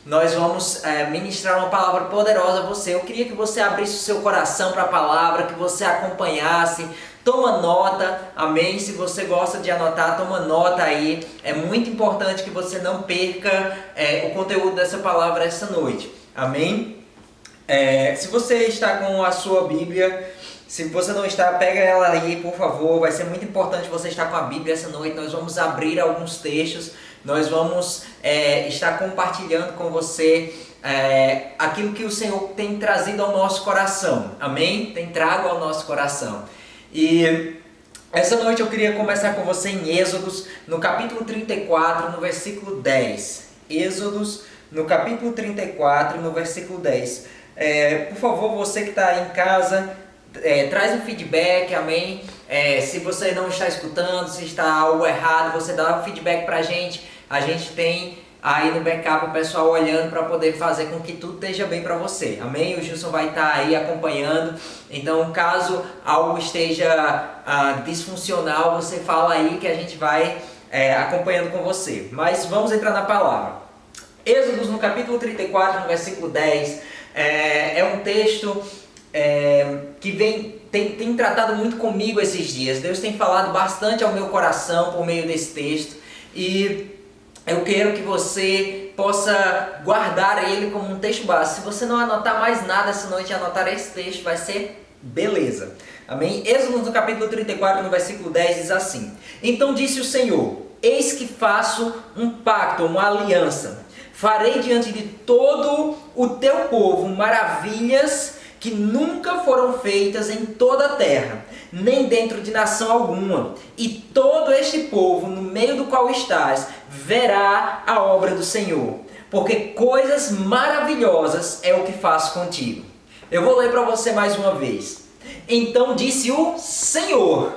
nós vamos ministrar uma palavra poderosa a você. Eu queria que você abrisse o seu coração para a palavra, que você acompanhasse. Toma nota, amém? Se você gosta de anotar, toma nota aí. É muito importante que você não perca o conteúdo dessa palavra essa noite, amém? Se você está com a sua Bíblia, se você não está, pega ela aí, por favor. Vai ser muito importante você estar com a Bíblia essa noite. Nós vamos abrir alguns textos, nós vamos estar compartilhando com você aquilo que o Senhor tem trazido ao nosso coração, amém? Tem trago ao nosso coração. E essa noite eu queria começar com você em Êxodos, no capítulo 34, no versículo 10. Êxodos, no capítulo 34, no versículo 10. Por favor, você que está em casa, traz um feedback, amém? Se você não está escutando, se está algo errado, você dá um feedback para a gente. A gente tem aí no backup o pessoal olhando para poder fazer com que tudo esteja bem para você, amém? O Gilson vai estar aí acompanhando, então caso algo esteja disfuncional, você fala aí que a gente vai acompanhando com você. Mas vamos entrar na palavra. Êxodos no capítulo 34, no versículo 10, é um texto que tem tratado muito comigo esses dias. Deus tem falado bastante ao meu coração por meio desse texto, e eu quero que você possa guardar ele como um texto base. Se você não anotar mais nada essa noite e anotar esse texto, vai ser beleza. Amém? Êxodo no capítulo 34, no versículo 10, diz assim: Então disse o Senhor, eis que faço um pacto, uma aliança. Farei diante de todo o teu povo maravilhas que nunca foram feitas em toda a terra, nem dentro de nação alguma. E todo este povo, no meio do qual estás, verá a obra do Senhor, porque coisas maravilhosas é o que faço contigo. Eu vou ler para você mais uma vez. Então disse o Senhor,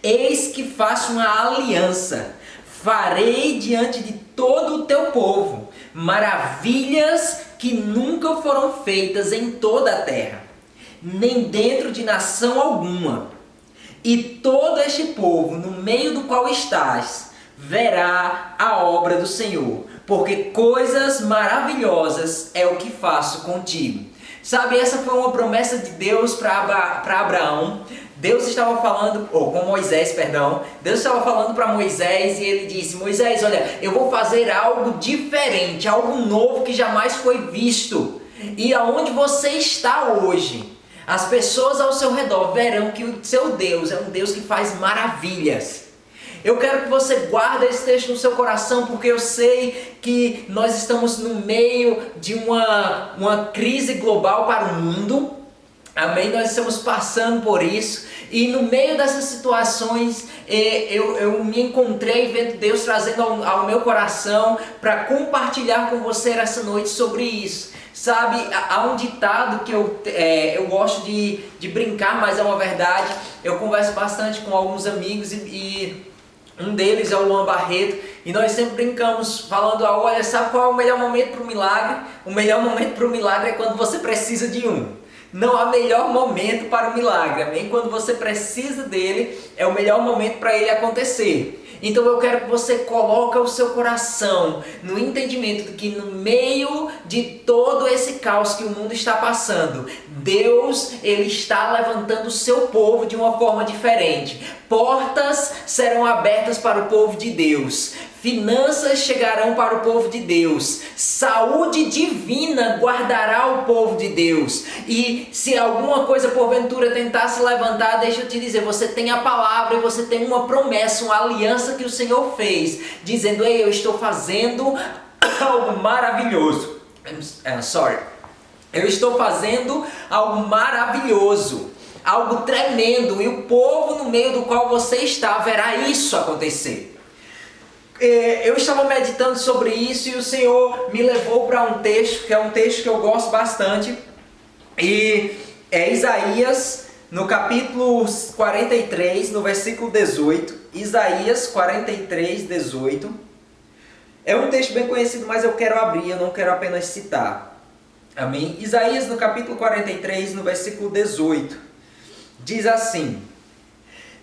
eis que faço uma aliança, farei diante de todo o teu povo maravilhas que nunca foram feitas em toda a terra, nem dentro de nação alguma. E todo este povo, no meio do qual estás, verá a obra do Senhor, porque coisas maravilhosas é o que faço contigo. Sabe, essa foi uma promessa de Deus para Abraão. Deus estava falando, com Moisés, perdão. Deus estava falando para Moisés e ele disse: Moisés, olha, eu vou fazer algo diferente, algo novo que jamais foi visto. E aonde você está hoje, as pessoas ao seu redor verão que o seu Deus é um Deus que faz maravilhas. Eu quero que você guarde esse texto no seu coração, porque eu sei que nós estamos no meio de uma crise global para o mundo. Amém? Nós estamos passando por isso, e no meio dessas situações eu me encontrei vendo Deus trazendo ao meu coração para compartilhar com você essa noite sobre isso. Sabe, há um ditado que eu gosto de brincar, mas é uma verdade. Eu converso bastante com alguns amigos e um deles é o Luan Barreto, e nós sempre brincamos falando: olha, sabe qual é o melhor momento para o milagre? O melhor momento para o milagre é quando você precisa de um. Não há melhor momento para o milagre, amém? Quando você precisa dele, é o melhor momento para ele acontecer. Então eu quero que você coloque o seu coração no entendimento de que no meio de todo esse caos que o mundo está passando, Deus, ele está levantando o seu povo de uma forma diferente. Portas serão abertas para o povo de Deus. Finanças chegarão para o povo de Deus. Saúde divina guardará o povo de Deus. E se alguma coisa porventura tentar se levantar, deixa eu te dizer, você tem a palavra e você tem uma promessa, uma aliança que o Senhor fez, dizendo: ei, eu estou fazendo algo maravilhoso. Eu estou fazendo algo maravilhoso, algo tremendo, e o povo no meio do qual você está verá isso acontecer. Eu estava meditando sobre isso e o Senhor me levou para um texto, que é um texto que eu gosto bastante, e é Isaías, no capítulo 43, no versículo 18, Isaías 43, 18, é um texto bem conhecido, mas eu quero abrir, eu não quero apenas citar, amém? Isaías, no capítulo 43, no versículo 18, diz assim: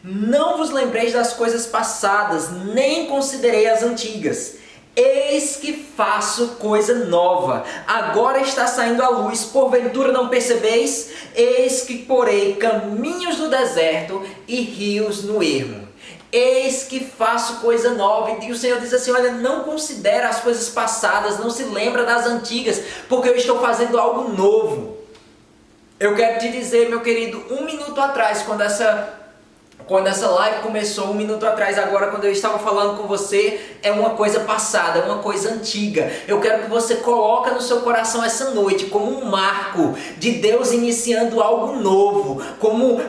Não vos lembreis das coisas passadas, nem considerei as antigas. Eis que faço coisa nova, agora está saindo a luz, porventura não percebeis? Eis que porei caminhos no deserto e rios no ermo. Eis que faço coisa nova. E o Senhor diz assim, olha, não considera as coisas passadas, não se lembra das antigas, porque eu estou fazendo algo novo. Eu quero te dizer, meu querido, 1 minuto atrás, quando essa live começou, 1 minuto atrás, agora quando eu estava falando com você, é uma coisa passada, é uma coisa antiga. Eu quero que você coloque no seu coração essa noite como um marco de Deus iniciando algo novo, como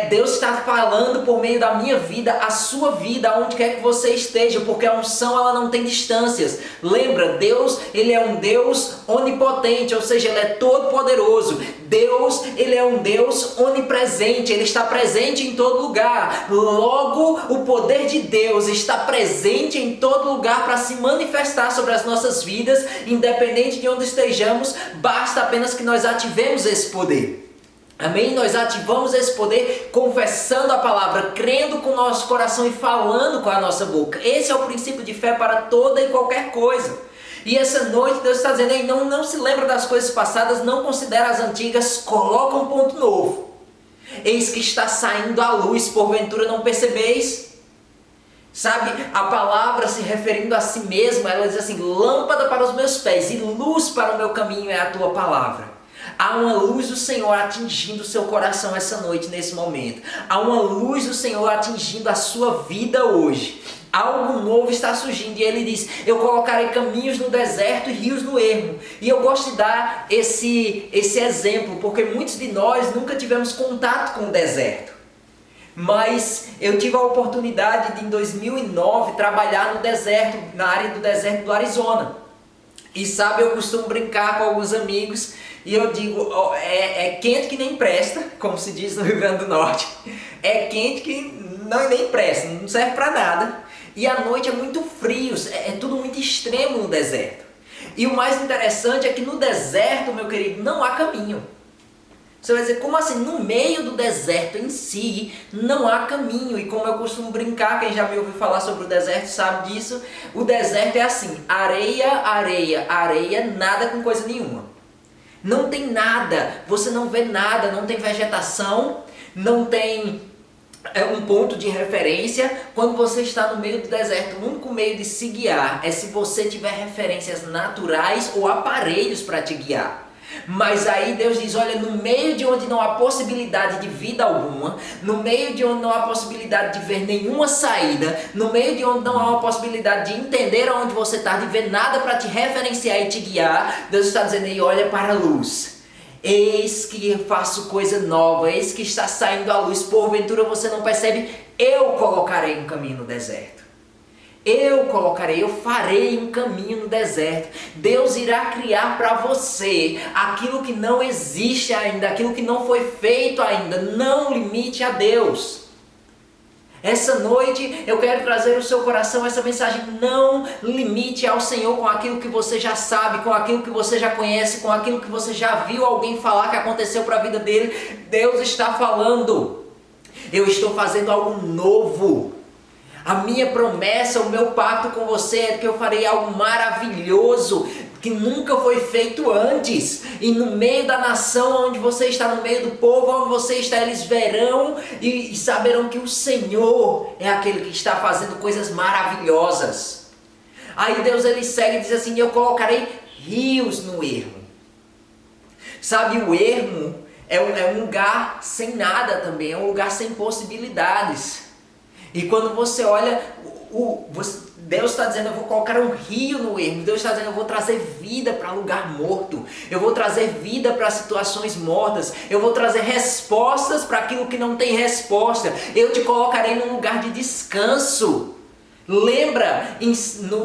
Deus está falando por meio da minha vida, a sua vida, aonde quer que você esteja, porque a unção ela não tem distâncias. Lembra, Deus, Ele é um Deus onipotente, ou seja, Ele é todo poderoso. Deus, Ele é um Deus onipresente, Ele está presente em todo lugar. Logo, o poder de Deus está presente em todo lugar para se manifestar sobre as nossas vidas, independente de onde estejamos, basta apenas que nós ativemos esse poder. Amém? Nós ativamos esse poder confessando a palavra, crendo com o nosso coração e falando com a nossa boca. Esse é o princípio de fé para toda e qualquer coisa. E essa noite Deus está dizendo, não se lembra das coisas passadas, não considera as antigas, coloca um ponto novo. Eis que está saindo a luz, porventura não percebeis? Sabe, a palavra se referindo a si mesma, ela diz assim, lâmpada para os meus pés e luz para o meu caminho é a tua palavra. Há uma luz do Senhor atingindo o seu coração essa noite, nesse momento. Há uma luz do Senhor atingindo a sua vida hoje. Algo novo está surgindo e Ele diz, eu colocarei caminhos no deserto e rios no ermo. E eu gosto de dar esse exemplo, porque muitos de nós nunca tivemos contato com o deserto. Mas eu tive a oportunidade de, em 2009, trabalhar no deserto, na área do deserto do Arizona. E sabe, eu costumo brincar com alguns amigos e eu digo, é quente que nem presta, como se diz no Rio Grande do Norte. É quente que nem presta, não serve para nada. E à noite é muito frio, é tudo muito extremo no deserto. E o mais interessante é que no deserto, meu querido, não há caminho. Você vai dizer, como assim? No meio do deserto em si, não há caminho. E como eu costumo brincar, quem já me ouviu falar sobre o deserto sabe disso, o deserto é assim, areia, areia, areia, nada com coisa nenhuma. Não tem nada, você não vê nada, não tem vegetação, não tem um ponto de referência. Quando você está no meio do deserto, o único meio de se guiar é se você tiver referências naturais ou aparelhos para te guiar. Mas aí Deus diz, olha, no meio de onde não há possibilidade de vida alguma, no meio de onde não há possibilidade de ver nenhuma saída, no meio de onde não há uma possibilidade de entender aonde você está, de ver nada para te referenciar e te guiar, Deus está dizendo aí, olha para a luz. Eis que faço coisa nova, eis que está saindo a luz, porventura você não percebe, eu colocarei um caminho no deserto. Eu farei um caminho no deserto. Deus irá criar para você aquilo que não existe ainda, aquilo que não foi feito ainda. Não limite a Deus. Essa noite eu quero trazer ao seu coração essa mensagem, não limite ao Senhor com aquilo que você já sabe, com aquilo que você já conhece, com aquilo que você já viu alguém falar que aconteceu para a vida dele. Deus está falando, eu estou fazendo algo novo. A minha promessa, o meu pacto com você é que eu farei algo maravilhoso, que nunca foi feito antes. E no meio da nação, onde você está, no meio do povo, onde você está, eles verão e saberão que o Senhor é aquele que está fazendo coisas maravilhosas. Aí Deus ele segue e diz assim, eu colocarei rios no ermo. Sabe, o ermo é um lugar sem nada também, é um lugar sem possibilidades. E quando você olha, Deus está dizendo, eu vou colocar um rio no ermo. Deus está dizendo, eu vou trazer vida para lugar morto. Eu vou trazer vida para situações mortas. Eu vou trazer respostas para aquilo que não tem resposta. Eu te colocarei num lugar de descanso. Lembra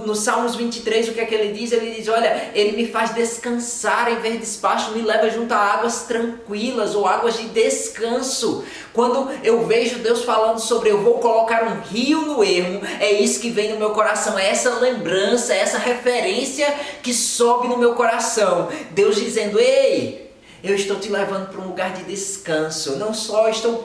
no Salmos 23 o que é que ele diz? Ele diz, olha, ele me faz descansar em verde espaço, me leva junto a águas tranquilas ou águas de descanso. Quando eu vejo Deus falando sobre eu vou colocar um rio no ermo, é isso que vem no meu coração, é essa lembrança, é essa referência que sobe no meu coração. Deus dizendo, ei, Eu estou te levando para um lugar de descanso. Eu não só estou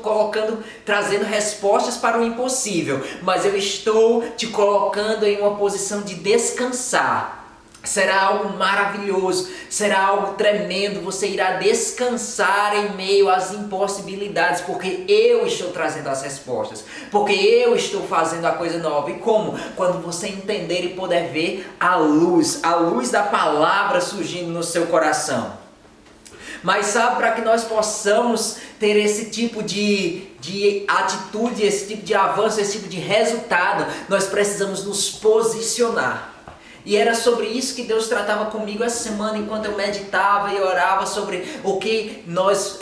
trazendo respostas para o impossível, mas eu estou te colocando em uma posição de descansar. Será algo maravilhoso, será algo tremendo, você irá descansar em meio às impossibilidades, porque eu estou trazendo as respostas, porque eu estou fazendo a coisa nova. E como? Quando você entender e puder ver a luz da palavra surgindo no seu coração. Mas sabe, para que nós possamos ter esse tipo de atitude, esse tipo de avanço, esse tipo de resultado, nós precisamos nos posicionar. E era sobre isso que Deus tratava comigo essa semana, enquanto eu meditava e orava sobre o que nós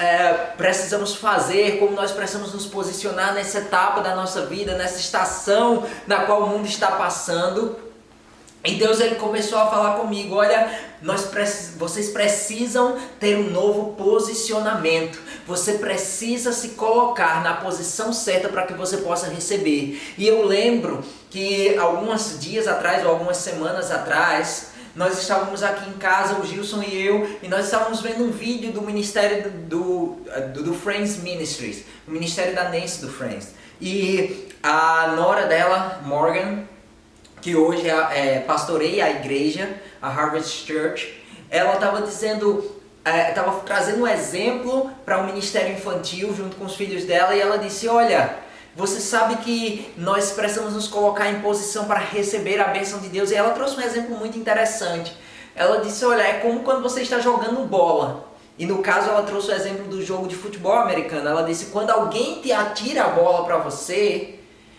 precisamos fazer, como nós precisamos nos posicionar nessa etapa da nossa vida, nessa estação na qual o mundo está passando. E Deus ele começou a falar comigo, olha, vocês precisam ter um novo posicionamento. Você precisa se colocar na posição certa para que você possa receber. E eu lembro que alguns dias atrás, ou algumas semanas atrás, nós estávamos aqui em casa, o Gilson e eu, e nós estávamos vendo um vídeo do ministério do Friends Ministries, o ministério da Nancy do Friends. E a nora dela, Morgan, que hoje pastoreia a igreja, a Harvest Church, ela estava estava trazendo um exemplo para o ministério infantil junto com os filhos dela, e ela disse, olha, você sabe que nós precisamos nos colocar em posição para receber a bênção de Deus. E ela trouxe um exemplo muito interessante. Ela disse, olha, é como quando você está jogando bola. E no caso ela trouxe o exemplo do jogo de futebol americano. Ela disse, quando alguém te atira a bola para você,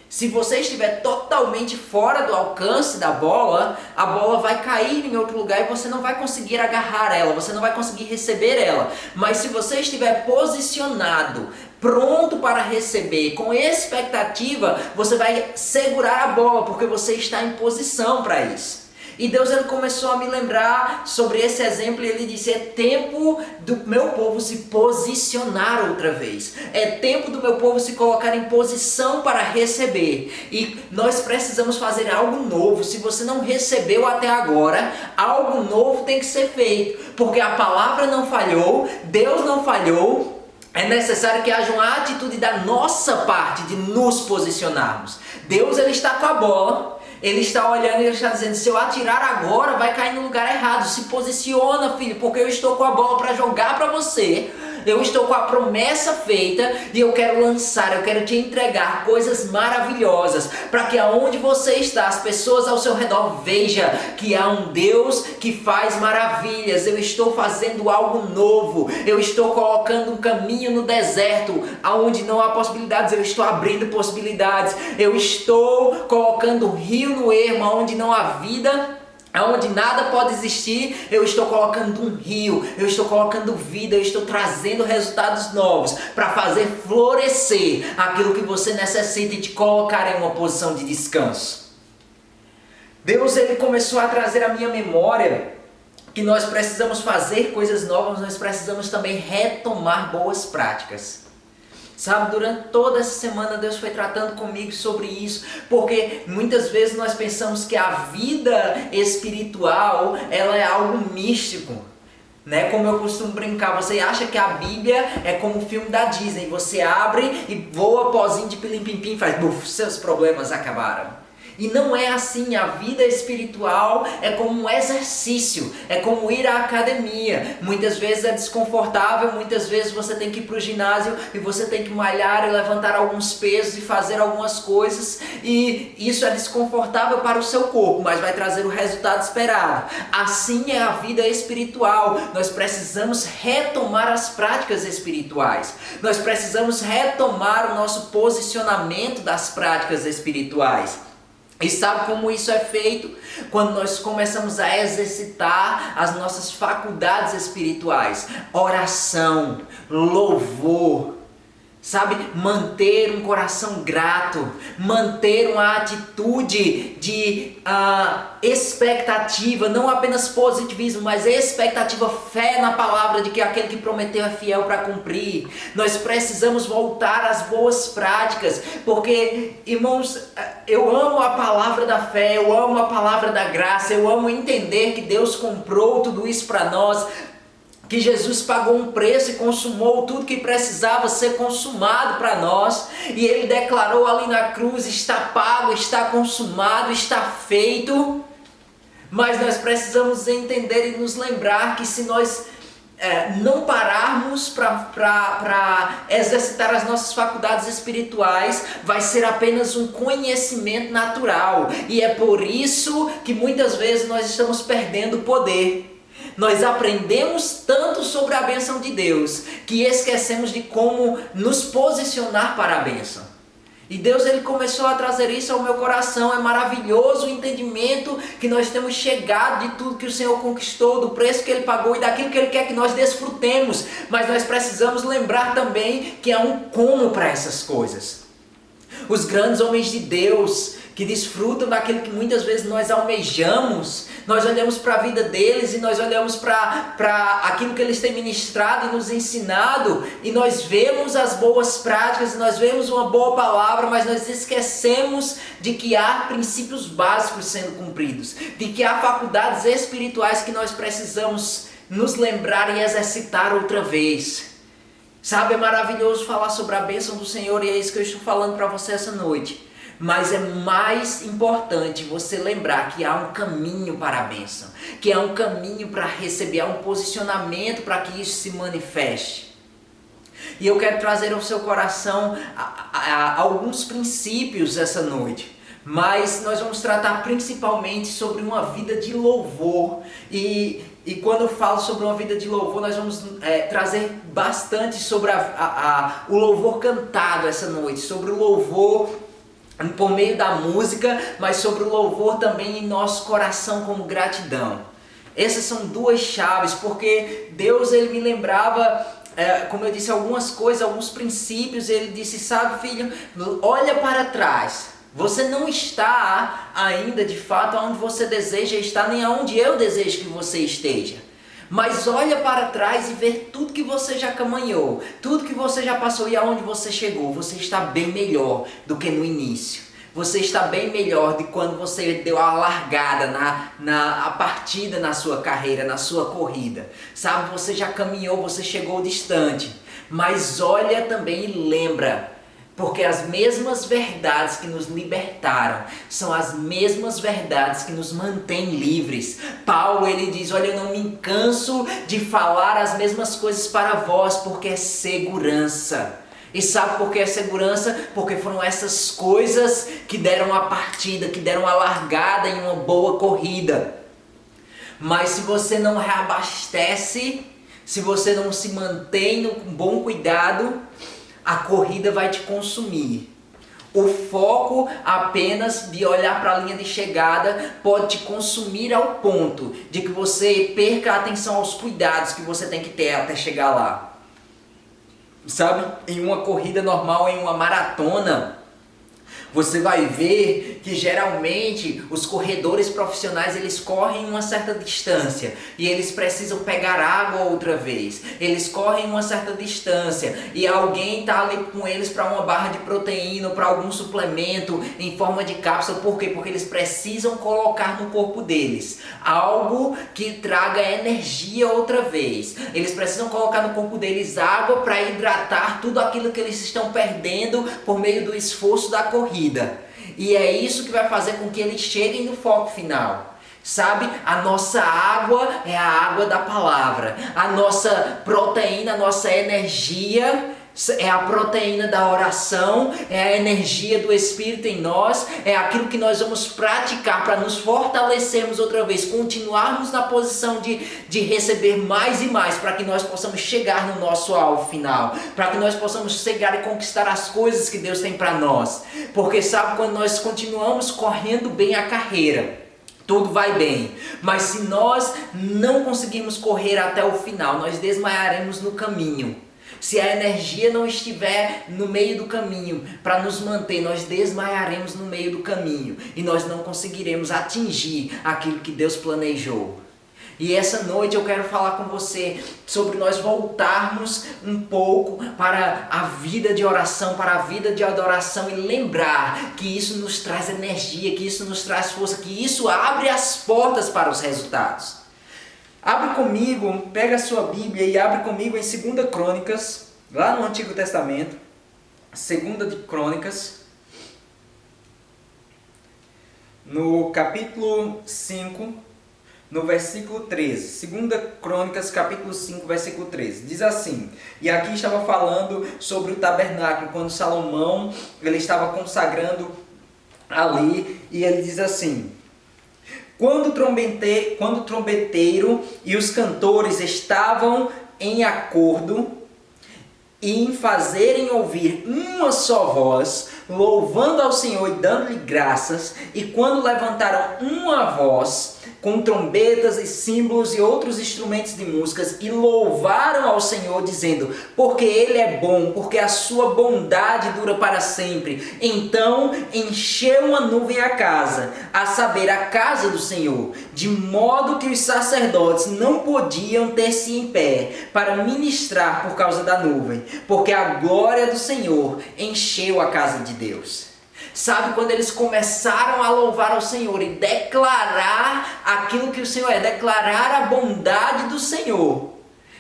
se você estiver totalmente fora do alcance da bola, a bola vai cair em outro lugar e você não vai conseguir agarrar ela, você não vai conseguir receber ela. Mas se você estiver posicionado, pronto para receber, com expectativa, você vai segurar a bola, porque você está em posição para isso. E Deus ele começou a me lembrar sobre esse exemplo e ele disse, é tempo do meu povo se posicionar outra vez. É tempo do meu povo se colocar em posição para receber. E nós precisamos fazer algo novo. Se você não recebeu até agora, algo novo tem que ser feito. Porque a palavra não falhou, Deus não falhou. É necessário que haja uma atitude da nossa parte de nos posicionarmos. Deus ele está com a bola. Ele está olhando e ele está dizendo, se eu atirar agora, vai cair no lugar errado. Se posiciona, filho, porque eu estou com a bola para jogar para você. Eu estou com a promessa feita e eu quero lançar, eu quero te entregar coisas maravilhosas, para que aonde você está, as pessoas ao seu redor vejam que há um Deus que faz maravilhas. Eu estou fazendo algo novo, eu estou colocando um caminho no deserto, aonde não há possibilidades, eu estou abrindo possibilidades. Eu estou colocando um rio no ermo, aonde não há vida, onde nada pode existir, eu estou colocando um rio, eu estou colocando vida, eu estou trazendo resultados novos para fazer florescer aquilo que você necessita e te colocar em uma posição de descanso. Deus ele começou a trazer à minha memória que nós precisamos fazer coisas novas, nós precisamos também retomar boas práticas. Sabe, durante toda essa semana Deus foi tratando comigo sobre isso, porque muitas vezes nós pensamos que a vida espiritual, ela é algo místico, né? Como eu costumo brincar, você acha que a Bíblia é como o filme da Disney, você abre e voa pozinho de pilim-pim-pim e faz buf, seus problemas acabaram. E não é assim, a vida espiritual é como um exercício, é como ir à academia. Muitas vezes é desconfortável, muitas vezes você tem que ir para o ginásio e você tem que malhar e levantar alguns pesos e fazer algumas coisas. E isso é desconfortável para o seu corpo, mas vai trazer o resultado esperado. Assim é a vida espiritual. Nós precisamos retomar as práticas espirituais. Nós precisamos retomar o nosso posicionamento das práticas espirituais. E sabe como isso é feito? Quando nós começamos a exercitar as nossas faculdades espirituais. Oração, louvor, sabe? Manter um coração grato, manter uma atitude de expectativa, não apenas positivismo, mas expectativa, fé na palavra de que aquele que prometeu é fiel para cumprir. Nós precisamos voltar às boas práticas, porque, irmãos, eu amo a palavra da fé, eu amo a palavra da graça, eu amo entender que Deus comprou tudo isso para nós. que Jesus pagou um preço e consumou tudo que precisava ser consumado para nós, e Ele declarou ali na cruz: está pago, está consumado, está feito. Mas nós precisamos entender e nos lembrar que se nós não pararmos para exercitar as nossas faculdades espirituais, vai ser apenas um conhecimento natural, e é por isso que muitas vezes nós estamos perdendo o poder. Nós aprendemos tanto sobre a bênção de Deus que esquecemos de como nos posicionar para a bênção. E Deus, Ele começou a trazer isso ao meu coração. É maravilhoso o entendimento que nós temos chegado de tudo que o Senhor conquistou, do preço que Ele pagou e daquilo que Ele quer que nós desfrutemos. Mas nós precisamos lembrar também que há um como para essas coisas. Os grandes homens de Deus que desfrutam daquilo que muitas vezes nós almejamos, nós olhamos para a vida deles e nós olhamos para aquilo que eles têm ministrado e nos ensinado, e nós vemos as boas práticas, e nós vemos uma boa palavra, mas nós esquecemos de que há princípios básicos sendo cumpridos, de que há faculdades espirituais que nós precisamos nos lembrar e exercitar outra vez. Sabe, é maravilhoso falar sobre a bênção do Senhor, e é isso que eu estou falando para você essa noite. Mas é mais importante você lembrar que há um caminho para a bênção, que há um caminho para receber, há um posicionamento para que isso se manifeste. E eu quero trazer ao seu coração alguns princípios essa noite. Mas nós vamos tratar principalmente sobre uma vida de louvor. E quando eu falo sobre uma vida de louvor, nós vamos trazer bastante sobre o louvor cantado essa noite, sobre o louvor por meio da música, mas sobre o louvor também em nosso coração como gratidão. Essas são duas chaves, porque Deus, Ele me lembrava, como eu disse, algumas coisas, alguns princípios. Ele disse: sabe, filho, olha para trás. Você não está ainda de fato onde você deseja estar, nem aonde eu desejo que você esteja. Mas olha para trás e vê tudo que você já caminhou, tudo que você já passou e aonde você chegou. Você está bem melhor do que no início. Você está bem melhor de quando você deu a largada, a partida na sua carreira, na sua corrida. Sabe, você já caminhou, você chegou distante. Mas olha também e lembra. Porque as mesmas verdades que nos libertaram são as mesmas verdades que nos mantêm livres. Paulo, ele diz: olha, eu não me canso de falar as mesmas coisas para vós, porque é segurança. E sabe por que é segurança? Porque foram essas coisas que deram a partida, que deram a largada em uma boa corrida. Mas se você não reabastece, se você não se mantém no bom cuidado, a corrida vai te consumir. O foco apenas de olhar para a linha de chegada pode te consumir ao ponto de que você perca a atenção aos cuidados que você tem que ter até chegar lá. Sabe, em uma corrida normal, em uma maratona, você vai ver que geralmente os corredores profissionais, eles correm uma certa distância e eles precisam pegar água outra vez. Eles correm uma certa distância e alguém está ali com eles para uma barra de proteína, para algum suplemento em forma de cápsula. Por quê? Porque eles precisam colocar no corpo deles algo que traga energia outra vez. Eles precisam colocar no corpo deles água para hidratar tudo aquilo que eles estão perdendo por meio do esforço da corrida. E é isso que vai fazer com que eles cheguem no foco final. Sabe, a nossa água é a água da palavra. A nossa proteína, a nossa energia é a proteína da oração, é a energia do Espírito em nós, é aquilo que nós vamos praticar para nos fortalecermos outra vez, continuarmos na posição de receber mais e mais, para que nós possamos chegar no nosso alvo final, para que nós possamos chegar e conquistar as coisas que Deus tem para nós. Porque sabe, quando nós continuamos correndo bem a carreira, tudo vai bem, mas se nós não conseguirmos correr até o final, nós desmaiaremos no caminho. Se a energia não estiver no meio do caminho para nos manter, nós desmaiaremos no meio do caminho e nós não conseguiremos atingir aquilo que Deus planejou. E essa noite eu quero falar com você sobre nós voltarmos um pouco para a vida de oração, para a vida de adoração, e lembrar que isso nos traz energia, que isso nos traz força, que isso abre as portas para os resultados. Abre comigo, pega a sua Bíblia e abre comigo em 2 Crônicas, lá no Antigo Testamento. 2 de Crônicas, no capítulo 5, no versículo 13. 2 Crônicas, capítulo 5, versículo 13. Diz assim, e aqui estava falando sobre o tabernáculo, quando Salomão ele estava consagrando ali, e ele diz assim: quando o trombeteiro e os cantores estavam em acordo em fazerem ouvir uma só voz, louvando ao Senhor e dando-lhe graças, e quando levantaram uma voz, com trombetas e símbolos e outros instrumentos de músicas, e louvaram ao Senhor, dizendo, porque Ele é bom, porque a sua bondade dura para sempre. Então encheu uma nuvem a casa, a saber, a casa do Senhor, de modo que os sacerdotes não podiam ter-se em pé para ministrar por causa da nuvem, porque a glória do Senhor encheu a casa de Deus. Sabe, quando eles começaram a louvar ao Senhor e declarar aquilo que o Senhor é, declarar a bondade do Senhor,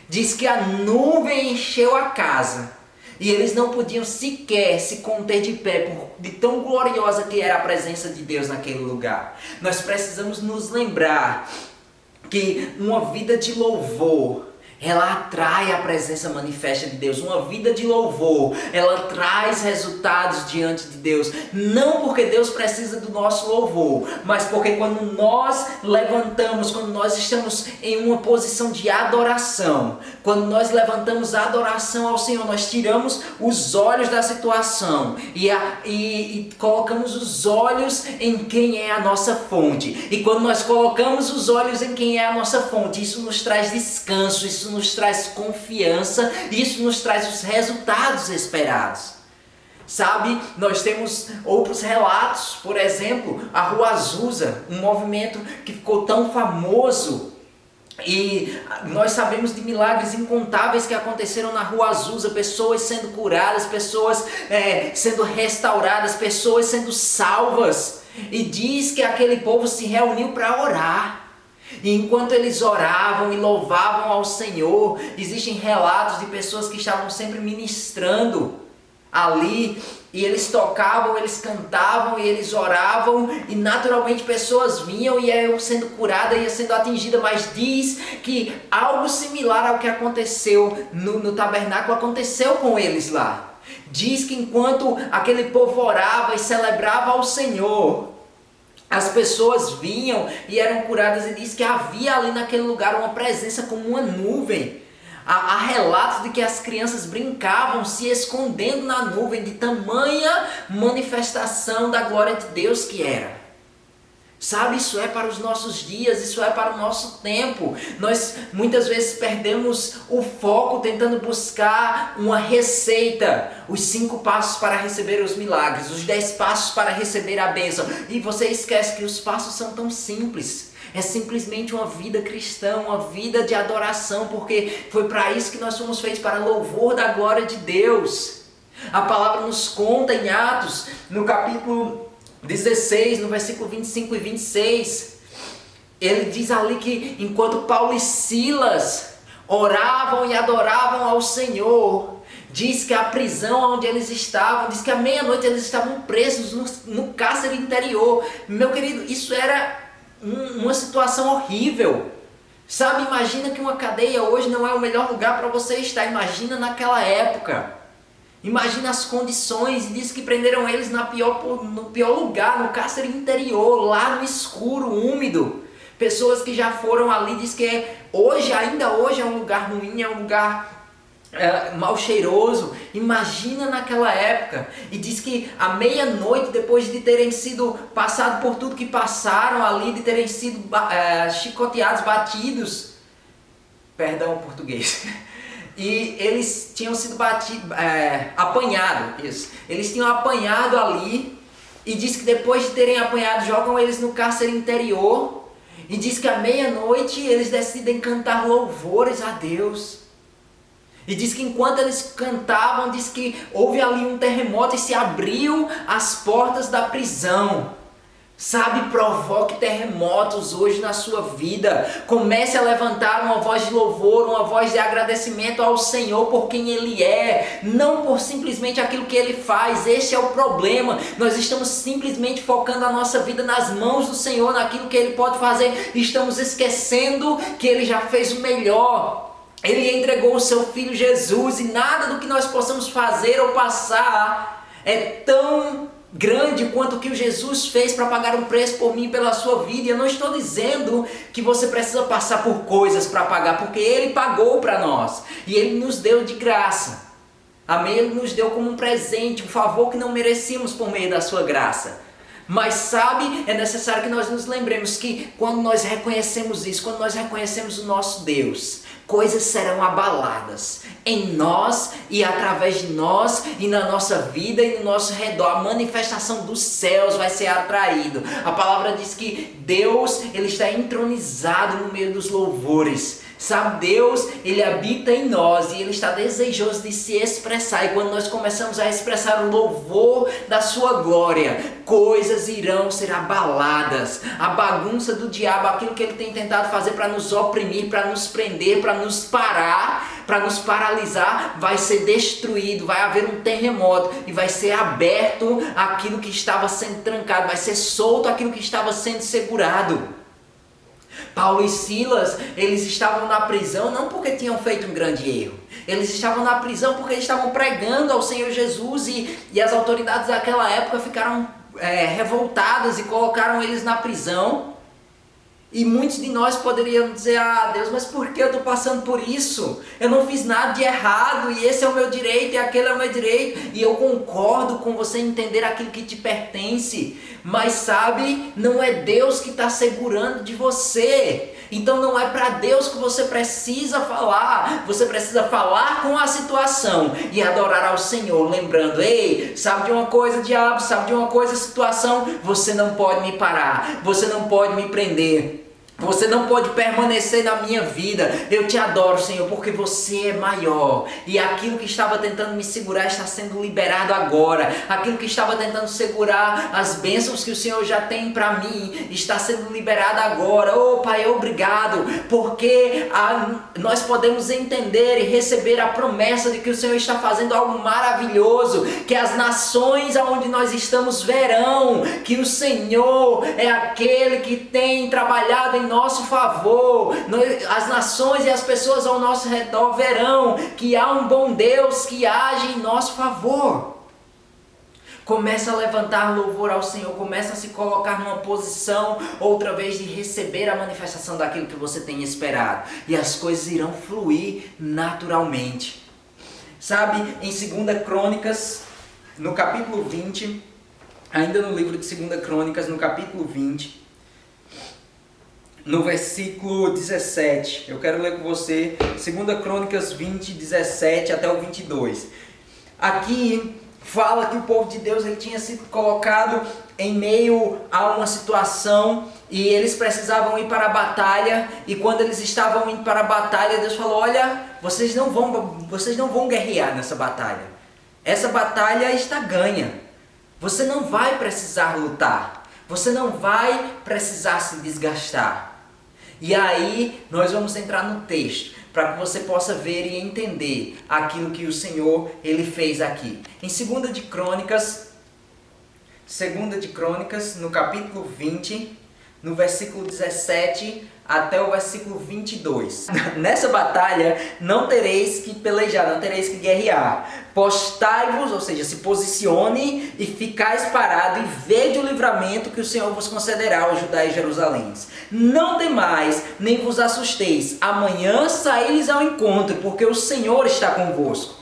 diz que a nuvem encheu a casa e eles não podiam sequer se conter de pé, de tão gloriosa que era a presença de Deus naquele lugar. Nós precisamos nos lembrar que uma vida de louvor, ela atrai a presença manifesta de Deus. Uma vida de louvor, ela traz resultados diante de Deus. Não porque Deus precisa do nosso louvor, mas porque quando nós levantamos, quando nós estamos em uma posição de adoração, quando nós levantamos a adoração ao Senhor, nós tiramos os olhos da situação e colocamos os olhos em quem é a nossa fonte. E quando nós colocamos os olhos em quem é a nossa fonte, isso nos traz descanso, isso nos traz confiança, isso nos traz os resultados esperados. Sabe, nós temos outros relatos, por exemplo, a Rua Azusa, um movimento que ficou tão famoso, e nós sabemos de milagres incontáveis que aconteceram na Rua Azusa, pessoas sendo curadas, pessoas sendo restauradas, pessoas sendo salvas, e diz que aquele povo se reuniu para orar. E enquanto eles oravam e louvavam ao Senhor, existem relatos de pessoas que estavam sempre ministrando ali, e eles tocavam, eles cantavam e eles oravam, e naturalmente pessoas vinham e iam sendo curadas, iam sendo atingidas, mas diz que algo similar ao que aconteceu no tabernáculo aconteceu com eles lá. Diz que enquanto aquele povo orava e celebrava ao Senhor, as pessoas vinham e eram curadas, e diz que havia ali naquele lugar uma presença como uma nuvem. Há relatos de que as crianças brincavam se escondendo na nuvem, de tamanha manifestação da glória de Deus que era. Sabe, isso é para os nossos dias, isso é para o nosso tempo. Nós muitas vezes perdemos o foco tentando buscar uma receita, os 5 passos para receber os milagres, os 10 passos para receber a bênção. E você esquece que os passos são tão simples. É simplesmente uma vida cristã, uma vida de adoração, porque foi para isso que nós fomos feitos, para louvor da glória de Deus. A palavra nos conta em Atos, no capítulo 16, no versículo 25 e 26, ele diz ali que enquanto Paulo e Silas oravam e adoravam ao Senhor, diz que a prisão onde eles estavam, diz que à meia-noite eles estavam presos no cárcere interior. Meu querido, isso era uma situação horrível. Sabe, imagina que uma cadeia hoje não é o melhor lugar para você estar, imagina naquela época. Imagina as condições, e diz que prenderam eles no pior lugar, no cárcere interior, lá no escuro, úmido. Pessoas que já foram ali, diz que ainda hoje é um lugar ruim, é um lugar mal cheiroso. Imagina naquela época. E diz que à meia-noite, depois de terem sido passados por tudo que passaram ali, de terem sido chicoteados, batidos, perdão o português, e eles tinham sido apanhados, isso. Eles tinham apanhado ali, e diz que depois de terem apanhado, jogam eles no cárcere interior, e diz que à meia-noite eles decidem cantar louvores a Deus. E diz que enquanto eles cantavam, diz que houve ali um terremoto e se abriu as portas da prisão. Sabe, provoque terremotos hoje na sua vida. Comece a levantar uma voz de louvor, uma voz de agradecimento ao Senhor por quem Ele é, não por simplesmente aquilo que Ele faz. Esse é o problema. Nós estamos simplesmente focando a nossa vida nas mãos do Senhor, naquilo que Ele pode fazer. Estamos esquecendo que Ele já fez o melhor. Ele entregou o seu Filho Jesus, e nada do que nós possamos fazer ou passar é tão grande quanto o que o Jesus fez para pagar um preço por mim e pela sua vida. E eu não estou dizendo que você precisa passar por coisas para pagar, porque Ele pagou para nós e Ele nos deu de graça. Amém? Ele nos deu como um presente, um favor que não merecíamos por meio da sua graça. Mas sabe, é necessário que nós nos lembremos que quando nós reconhecemos isso, quando nós reconhecemos o nosso Deus, coisas serão abaladas em nós e através de nós e na nossa vida e no nosso redor. A manifestação dos céus vai ser atraído. A palavra diz que Deus, Ele está entronizado no meio dos louvores. Sabe, Deus, Ele habita em nós e Ele está desejoso de se expressar. E quando nós começamos a expressar o louvor da sua glória, coisas irão ser abaladas. A bagunça do diabo, aquilo que ele tem tentado fazer para nos oprimir, para nos prender, para nos parar, para nos paralisar, vai ser destruído. Vai haver um terremoto e vai ser aberto aquilo que estava sendo trancado, vai ser solto aquilo que estava sendo segurado. Paulo e Silas, eles estavam na prisão não porque tinham feito um grande erro. Eles estavam na prisão porque eles estavam pregando ao Senhor Jesus e as autoridades daquela época ficaram revoltadas e colocaram eles na prisão. E muitos de nós poderiam dizer: ah, Deus, mas por que eu estou passando por isso? Eu não fiz nada de errado e esse é o meu direito e aquele é o meu direito. E eu concordo com você entender aquilo que te pertence. Mas sabe, não é Deus que está segurando de você. Então não é para Deus que você precisa falar. Você precisa falar com a situação e adorar ao Senhor, lembrando: ei, sabe de uma coisa, diabo, sabe de uma coisa, situação, você não pode me parar, você não pode me prender. Você não pode permanecer na minha vida. Eu te adoro, Senhor, porque você é maior. E aquilo que estava tentando me segurar está sendo liberado agora. Aquilo que estava tentando segurar as bênçãos que o Senhor já tem para mim está sendo liberado agora. Oh, Pai, obrigado, porque nós podemos entender e receber a promessa de que o Senhor está fazendo algo maravilhoso, que as nações aonde nós estamos verão que o Senhor é aquele que tem trabalhado em nosso favor. As nações e as pessoas ao nosso redor verão que há um bom Deus que age em nosso favor. Começa a levantar louvor ao Senhor, começa a se colocar numa posição outra vez de receber a manifestação daquilo que você tem esperado, e as coisas irão fluir naturalmente. Sabe, em 2 Crônicas, no capítulo 20, ainda no livro de 2 Crônicas, no capítulo 20, no versículo 17, eu quero ler com você 2 Crônicas 20, 17 até o 22. Aqui fala que o povo de Deus ele tinha sido colocado em meio a uma situação e eles precisavam ir para a batalha. E quando eles estavam indo para a batalha, Deus falou: olha, vocês não vão guerrear nessa batalha. Essa batalha está ganha. Você não vai precisar lutar. Você não vai precisar se desgastar. E aí nós vamos entrar no texto para que você possa ver e entender aquilo que o Senhor ele fez aqui. Em 2 de Crônicas, no capítulo 20, no versículo 17 até o versículo 22. Nessa batalha não tereis que pelejar, não tereis que guerrear. Postai-vos, ou seja, se posicione e ficais parado e vede o livramento que o Senhor vos concederá ao Judá e Jerusalém. Não temais, nem vos assusteis. Amanhã saíres ao encontro, porque o Senhor está convosco.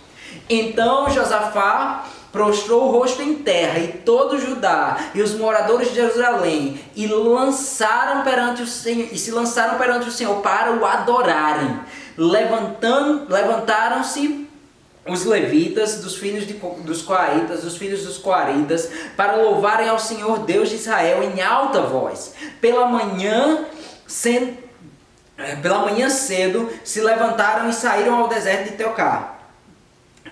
Então Josafá prostrou o rosto em terra, e todo Judá e os moradores de Jerusalém e se lançaram perante o Senhor para o adorarem. Levantaram-se os levitas, dos filhos dos coaítas, dos filhos dos coaritas, para louvarem ao Senhor Deus de Israel em alta voz. Pela manhã cedo se levantaram e saíram ao deserto de Tecoá.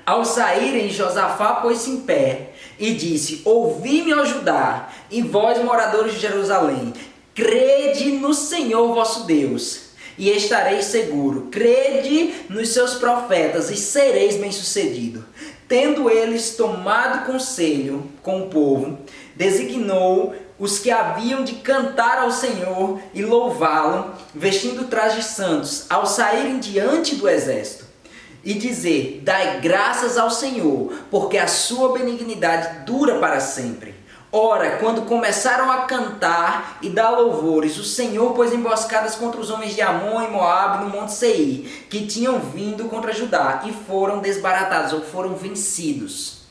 Ao saírem, Josafá pôs-se em pé e disse: ouvi-me, ó Judá, e vós, moradores de Jerusalém, crede no Senhor vosso Deus, e estareis seguro. Crede nos seus profetas, e sereis bem-sucedido. Tendo eles tomado conselho com o povo, designou os que haviam de cantar ao Senhor e louvá-lo, vestindo trajes santos, ao saírem diante do exército, e dizer: dai graças ao Senhor, porque a sua benignidade dura para sempre. Ora, quando começaram a cantar e dar louvores, o Senhor pôs emboscadas contra os homens de Amon e Moabe no monte Seir, que tinham vindo contra Judá, e foram desbaratados, ou foram vencidos.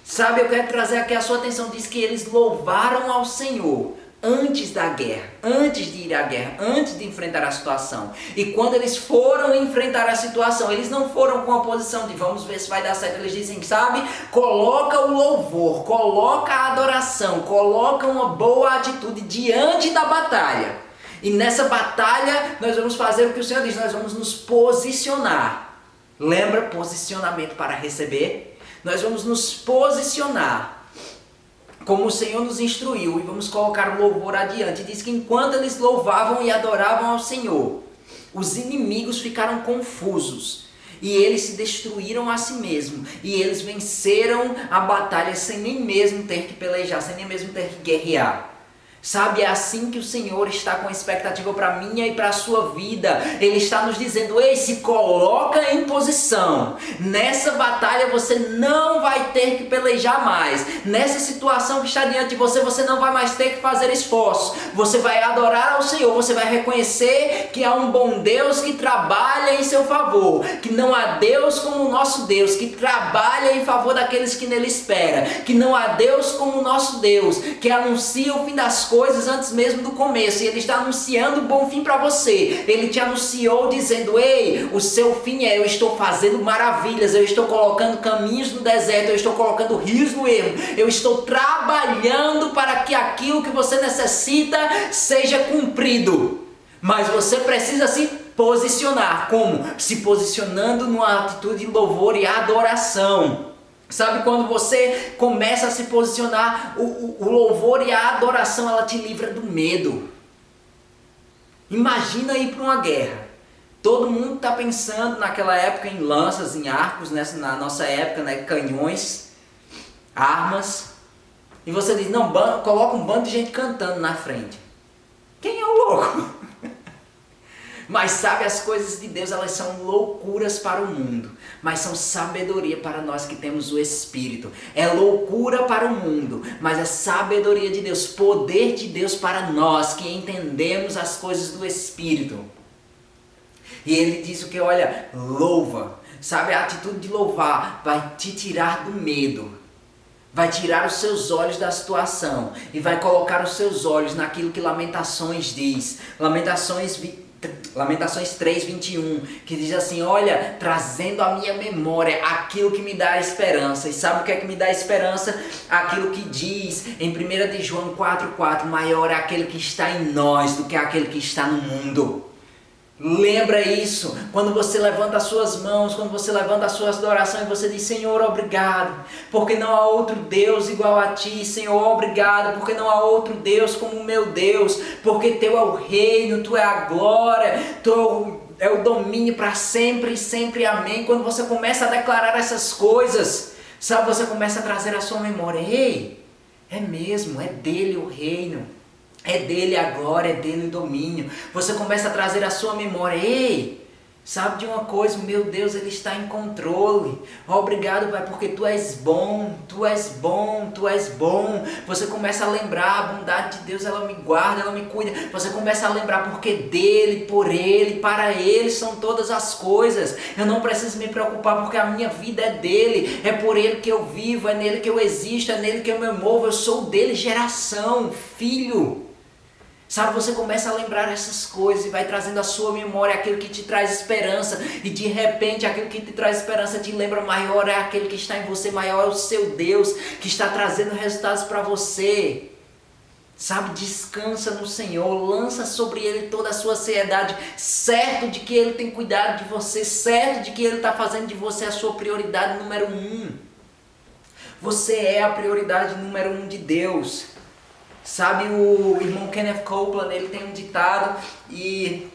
Sabe, eu quero trazer aqui a sua atenção, diz que eles louvaram ao Senhor antes da guerra, antes de ir à guerra, antes de enfrentar a situação. E quando eles foram enfrentar a situação, eles não foram com a posição de vamos ver se vai dar certo. Eles dizem, sabe, coloca o louvor, coloca a adoração, coloca uma boa atitude diante da batalha. E nessa batalha nós vamos fazer o que o Senhor diz, nós vamos nos posicionar. Lembra, posicionamento para receber? Nós vamos nos posicionar como o Senhor nos instruiu, e vamos colocar o louvor adiante. Diz que enquanto eles louvavam e adoravam ao Senhor, os inimigos ficaram confusos, e eles se destruíram a si mesmos, e eles venceram a batalha sem nem mesmo ter que pelejar, sem nem mesmo ter que guerrear. Sabe, é assim que o Senhor está com expectativa para a minha e para a sua vida. Ele está nos dizendo, ei, se coloca em posição. Nessa batalha você não vai ter que pelejar mais. Nessa situação que está diante de você, você não vai mais ter que fazer esforços. Você vai adorar ao Senhor, você vai reconhecer que há um bom Deus que trabalha em seu favor. Que não há Deus como o nosso Deus, que trabalha em favor daqueles que nele esperam. Que não há Deus como o nosso Deus, que anuncia o fim das coisas antes mesmo do começo, e Ele está anunciando o bom fim para você. Ele te anunciou dizendo, ei, o seu fim é, eu estou fazendo maravilhas, eu estou colocando caminhos no deserto, eu estou colocando rios no ermo, eu estou trabalhando para que aquilo que você necessita seja cumprido. Mas você precisa se posicionar. Como? Se posicionando numa atitude de louvor e adoração. Sabe, quando você começa a se posicionar, o louvor e a adoração, ela te livra do medo. Imagina ir para uma guerra. Todo mundo está pensando naquela época em lanças, em arcos, na nossa época, né, canhões, armas. E você diz, não, coloca um bando de gente cantando na frente. Quem é o louco? Mas sabe, as coisas de Deus, elas são loucuras para o mundo, mas são sabedoria para nós que temos o Espírito. É loucura para o mundo, mas é sabedoria de Deus, poder de Deus para nós que entendemos as coisas do Espírito. E ele diz o que? Olha, louva. Sabe, a atitude de louvar vai te tirar do medo. Vai tirar os seus olhos da situação e vai colocar os seus olhos naquilo que Lamentações diz. Lamentações 3:21, que diz assim, olha, trazendo à minha memória aquilo que me dá esperança. E sabe o que é que me dá esperança? Aquilo que diz em 1 de João 4:4, maior é aquele que está em nós do que aquele que está no mundo. Lembra isso, quando você levanta as suas mãos, quando você levanta as suas orações, você diz, Senhor, obrigado, porque não há outro Deus igual a Ti, Senhor, obrigado, porque não há outro Deus como o meu Deus, porque Teu é o reino, Tu é a glória, Tu é o domínio para sempre e sempre, amém. Quando você começa a declarar essas coisas, sabe, você começa a trazer à sua memória, ei, é mesmo, é dele o reino. É dele a glória, é dele o domínio. Você começa a trazer à sua memória, ei, sabe de uma coisa, meu Deus, Ele está em controle. Obrigado, Pai, porque Tu és bom, Tu és bom, Tu és bom. Você começa a lembrar, a bondade de Deus, ela me guarda, ela me cuida. Você começa a lembrar, porque dele, por Ele, para Ele são todas as coisas. Eu não preciso me preocupar, porque a minha vida é dele. É por Ele que eu vivo, é nele que eu existo, é nele que eu me movo. Eu sou dele, geração, filho. Sabe, você começa a lembrar essas coisas e vai trazendo à sua memória aquilo que te traz esperança. E de repente aquilo que te traz esperança te lembra, maior é aquele que está em você, maior é o seu Deus que está trazendo resultados para você. Sabe, descansa no Senhor, lança sobre Ele toda a sua ansiedade, certo de que Ele tem cuidado de você, certo de que Ele está fazendo de você a sua prioridade número 1. Você é a prioridade número 1 de Deus. Sabe, o irmão Kenneth Copeland, ele tem um ditado e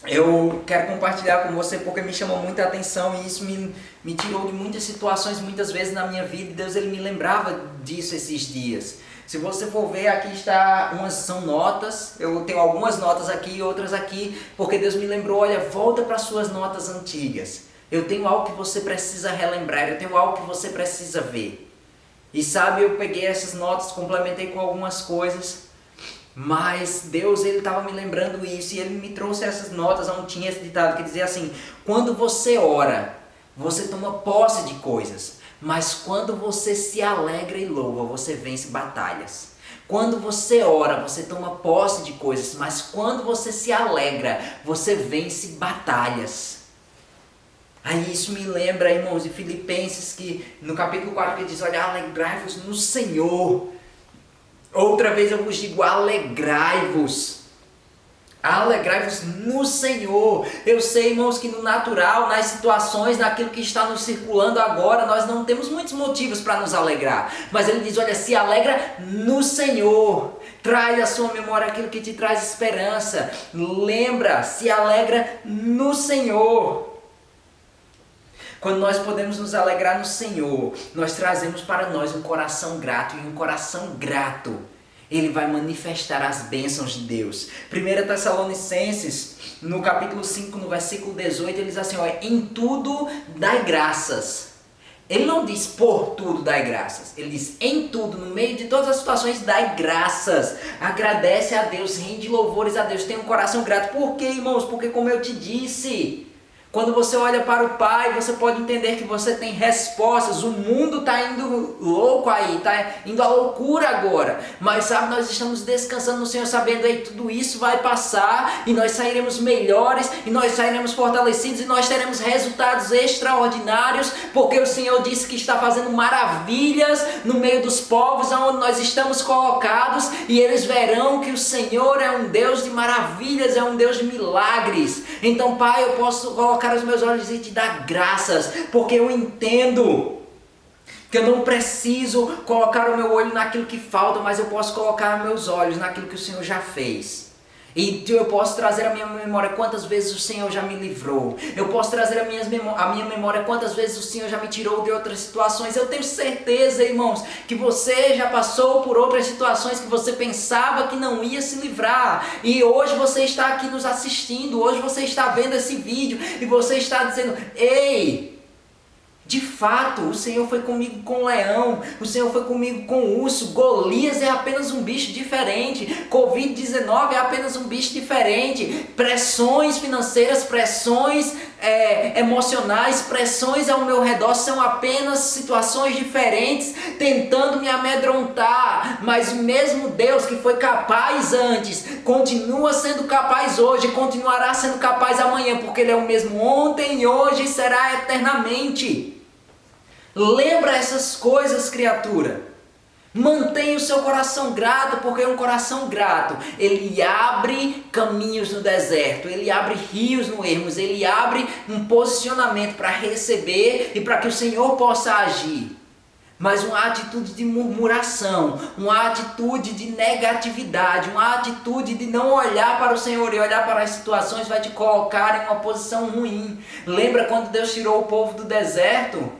eu quero compartilhar com você porque me chamou muita atenção e isso me tirou de muitas situações, muitas vezes na minha vida, e Deus ele me lembrava disso esses dias. Se você for ver, aqui está, são notas, eu tenho algumas notas aqui e outras aqui, porque Deus me lembrou, olha, volta para suas notas antigas. Eu tenho algo que você precisa relembrar, eu tenho algo que você precisa ver. E sabe, eu peguei essas notas, complementei com algumas coisas, mas Deus ele estava me lembrando isso e Ele me trouxe essas notas onde tinha esse ditado que dizia assim: quando você ora, você toma posse de coisas. Mas quando você se alegra e louva, você vence batalhas. Quando você ora, você toma posse de coisas, mas quando você se alegra, você vence batalhas. Aí isso me lembra, irmãos, de Filipenses, que no capítulo 4 ele diz, olha, alegrai-vos no Senhor. Outra vez eu vos digo, alegrai-vos. Alegrai-vos no Senhor. Eu sei, irmãos, que no natural, nas situações, naquilo que está nos circulando agora, nós não temos muitos motivos para nos alegrar. Mas ele diz, olha, se alegra no Senhor. Traz à sua memória aquilo que te traz esperança. Lembra, se alegra no Senhor. Quando nós podemos nos alegrar no Senhor, nós trazemos para nós um coração grato, e um coração grato, Ele vai manifestar as bênçãos de Deus. 1 Tessalonicenses, no capítulo 5, no versículo 18, ele diz assim, ó, em tudo dai graças. Ele não diz por tudo dai graças, ele diz em tudo, no meio de todas as situações dai graças. Agradece a Deus, rende louvores a Deus, tem um coração grato. Por quê, irmãos? Porque como eu te disse, quando você olha para o Pai, você pode entender que você tem respostas. O mundo está indo louco aí, está indo à loucura agora. Mas sabe, nós estamos descansando no Senhor, sabendo que tudo isso vai passar e nós sairemos melhores, e nós sairemos fortalecidos, e nós teremos resultados extraordinários, porque o Senhor disse que está fazendo maravilhas no meio dos povos onde nós estamos colocados, e eles verão que o Senhor é um Deus de maravilhas, é um Deus de milagres. Então, Pai, eu posso colocar os meus olhos e te dar graças, porque eu entendo que eu não preciso colocar o meu olho naquilo que falta, mas eu posso colocar meus olhos naquilo que o Senhor já fez. E eu posso trazer à minha memória quantas vezes o Senhor já me livrou. Eu posso trazer à minha memória quantas vezes o Senhor já me tirou de outras situações. Eu tenho certeza, irmãos, que você já passou por outras situações que você pensava que não ia se livrar. E hoje você está aqui nos assistindo, hoje você está vendo esse vídeo e você está dizendo, ei, de fato, o Senhor foi comigo com o leão, o Senhor foi comigo com o urso, Golias é apenas um bicho diferente, Covid-19 é apenas um bicho diferente, pressões financeiras, pressões emocionais, pressões ao meu redor são apenas situações diferentes tentando me amedrontar, mas mesmo Deus que foi capaz antes, continua sendo capaz hoje, continuará sendo capaz amanhã, porque Ele é o mesmo ontem, hoje e será eternamente. Lembra essas coisas, criatura. Mantenha o seu coração grato, porque um coração grato, ele abre caminhos no deserto, ele abre rios no ermos, ele abre um posicionamento para receber e para que o Senhor possa agir. Mas uma atitude de murmuração, uma atitude de negatividade, uma atitude de não olhar para o Senhor e olhar para as situações vai te colocar em uma posição ruim. Lembra quando Deus tirou o povo do deserto?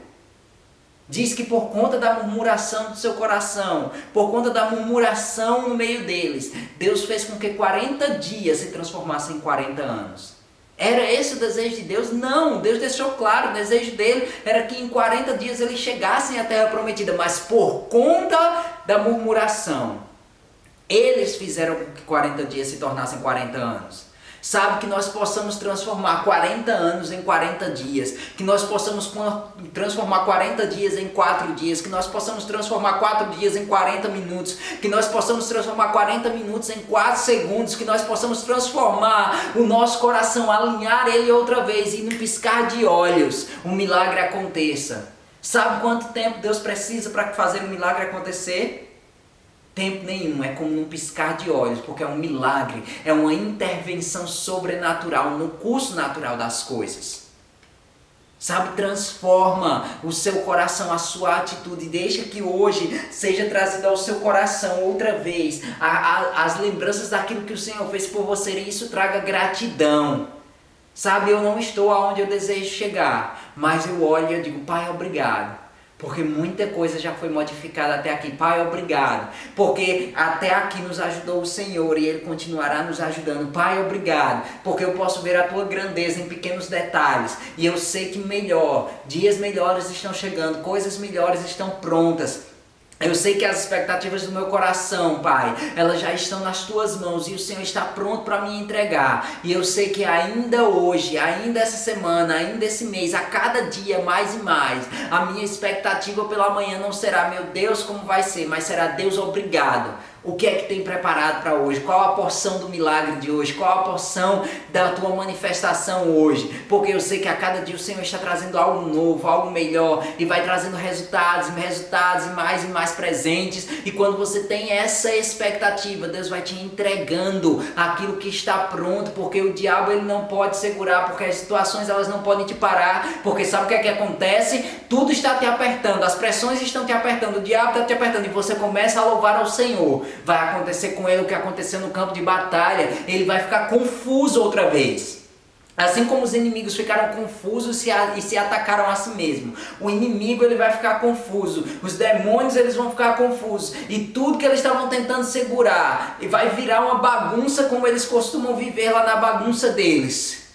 Diz que por conta da murmuração do seu coração, por conta da murmuração no meio deles, Deus fez com que 40 dias se transformassem em 40 anos. Era esse o desejo de Deus? Não, Deus deixou claro, o desejo dele era que em 40 dias eles chegassem à terra prometida, mas por conta da murmuração, eles fizeram com que 40 dias se tornassem 40 anos. Sabe, que nós possamos transformar 40 anos em 40 dias, que nós possamos transformar 40 dias em 4 dias, que nós possamos transformar 4 dias em 40 minutos, que nós possamos transformar 40 minutos em 4 segundos, que nós possamos transformar o nosso coração, alinhar ele outra vez e no piscar de olhos um milagre aconteça. Sabe quanto tempo Deus precisa para fazer um milagre acontecer? Tempo nenhum, é como num piscar de olhos, porque é um milagre, é uma intervenção sobrenatural no curso natural das coisas. Sabe, transforma o seu coração, a sua atitude, deixa que hoje seja trazido ao seu coração outra vez as lembranças daquilo que o Senhor fez por você, e isso traga gratidão. Sabe, eu não estou aonde eu desejo chegar, mas eu olho e eu digo, Pai, obrigado. Porque muita coisa já foi modificada até aqui. Pai, obrigado. Porque até aqui nos ajudou o Senhor e Ele continuará nos ajudando. Pai, obrigado. Porque eu posso ver a Tua grandeza em pequenos detalhes. E eu sei que dias melhores estão chegando, coisas melhores estão prontas. Eu sei que as expectativas do meu coração, Pai, elas já estão nas Tuas mãos e o Senhor está pronto para me entregar. E eu sei que ainda hoje, ainda essa semana, ainda esse mês, a cada dia mais e mais, a minha expectativa pela manhã não será, meu Deus, como vai ser, mas será, Deus, obrigado. O que é que tem preparado para hoje? Qual a porção do milagre de hoje? Qual a porção da Tua manifestação hoje? Porque eu sei que a cada dia o Senhor está trazendo algo novo, algo melhor, e vai trazendo resultados e mais presentes. E quando você tem essa expectativa, Deus vai te entregando aquilo que está pronto, porque o diabo ele não pode segurar, porque as situações elas não podem te parar, porque sabe o que é que acontece? Tudo está te apertando, as pressões estão te apertando, o diabo está te apertando, e você começa a louvar ao Senhor. Vai acontecer com ele o que aconteceu no campo de batalha, ele vai ficar confuso outra vez. Assim como os inimigos ficaram confusos e se atacaram a si mesmo, o inimigo ele vai ficar confuso, os demônios eles vão ficar confusos, e tudo que eles estavam tentando segurar e vai virar uma bagunça como eles costumam viver lá na bagunça deles.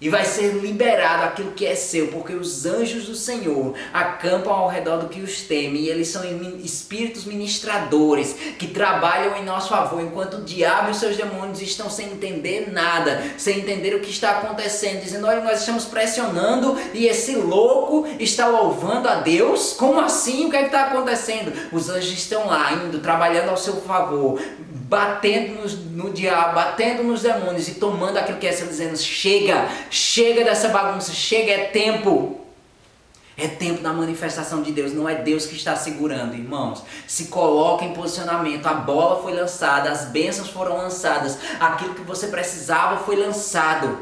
E vai ser liberado aquilo que é seu, porque os anjos do Senhor acampam ao redor do que os teme. E eles são espíritos ministradores que trabalham em nosso favor, enquanto o diabo e os seus demônios estão sem entender nada, sem entender o que está acontecendo, dizendo, olha, nós estamos pressionando e esse louco está louvando a Deus? Como assim? O que é que está acontecendo? Os anjos estão lá, indo, trabalhando ao seu favor, batendo no diabo, batendo nos demônios e tomando aquilo que é seu, dizendo, chega dessa bagunça, chega, é tempo da manifestação de Deus, não é Deus que está segurando, irmãos. Se coloca em posicionamento, a bola foi lançada, as bênçãos foram lançadas, aquilo que você precisava foi lançado,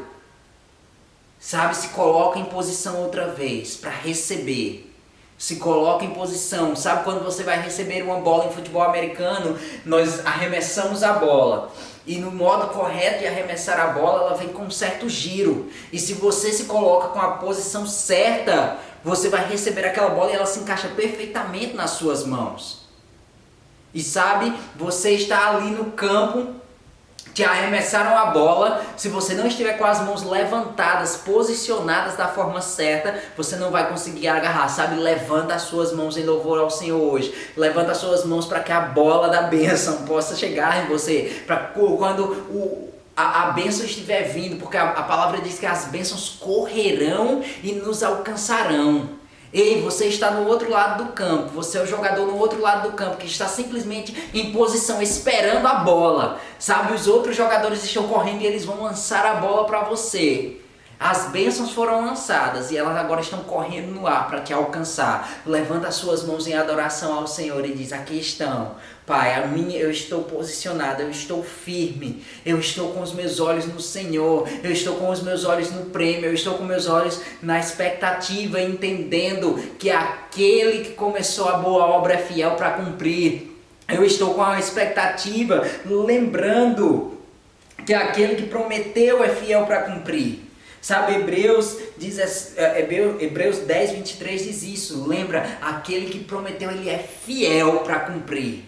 sabe, se coloca em posição outra vez para receber. Se coloca em posição, sabe quando você vai receber uma bola em futebol americano, nós arremessamos a bola. E no modo correto de arremessar a bola, ela vem com um certo giro. E se você se coloca com a posição certa, você vai receber aquela bola e ela se encaixa perfeitamente nas suas mãos. E sabe, você está ali no campo, te arremessaram a bola, se você não estiver com as mãos levantadas, posicionadas da forma certa, você não vai conseguir agarrar, sabe? Levanta as suas mãos em louvor ao Senhor hoje, levanta as suas mãos para que a bola da bênção possa chegar em você, para quando a bênção estiver vindo, porque a palavra diz que as bênçãos correrão e nos alcançarão. Ei, você está no outro lado do campo, você é o jogador no outro lado do campo, que está simplesmente em posição, esperando a bola. Sabe, os outros jogadores estão correndo e eles vão lançar a bola para você. As bênçãos foram lançadas e elas agora estão correndo no ar para te alcançar. Levanta as suas mãos em adoração ao Senhor e diz, aqui estão. Pai, eu estou posicionado, eu estou firme, eu estou com os meus olhos no Senhor, eu estou com os meus olhos no prêmio, eu estou com meus olhos na expectativa, entendendo que aquele que começou a boa obra é fiel para cumprir. Eu estou com a expectativa, lembrando que aquele que prometeu é fiel para cumprir. Sabe, Hebreus 10, 23 diz isso. Lembra, aquele que prometeu, ele é fiel para cumprir.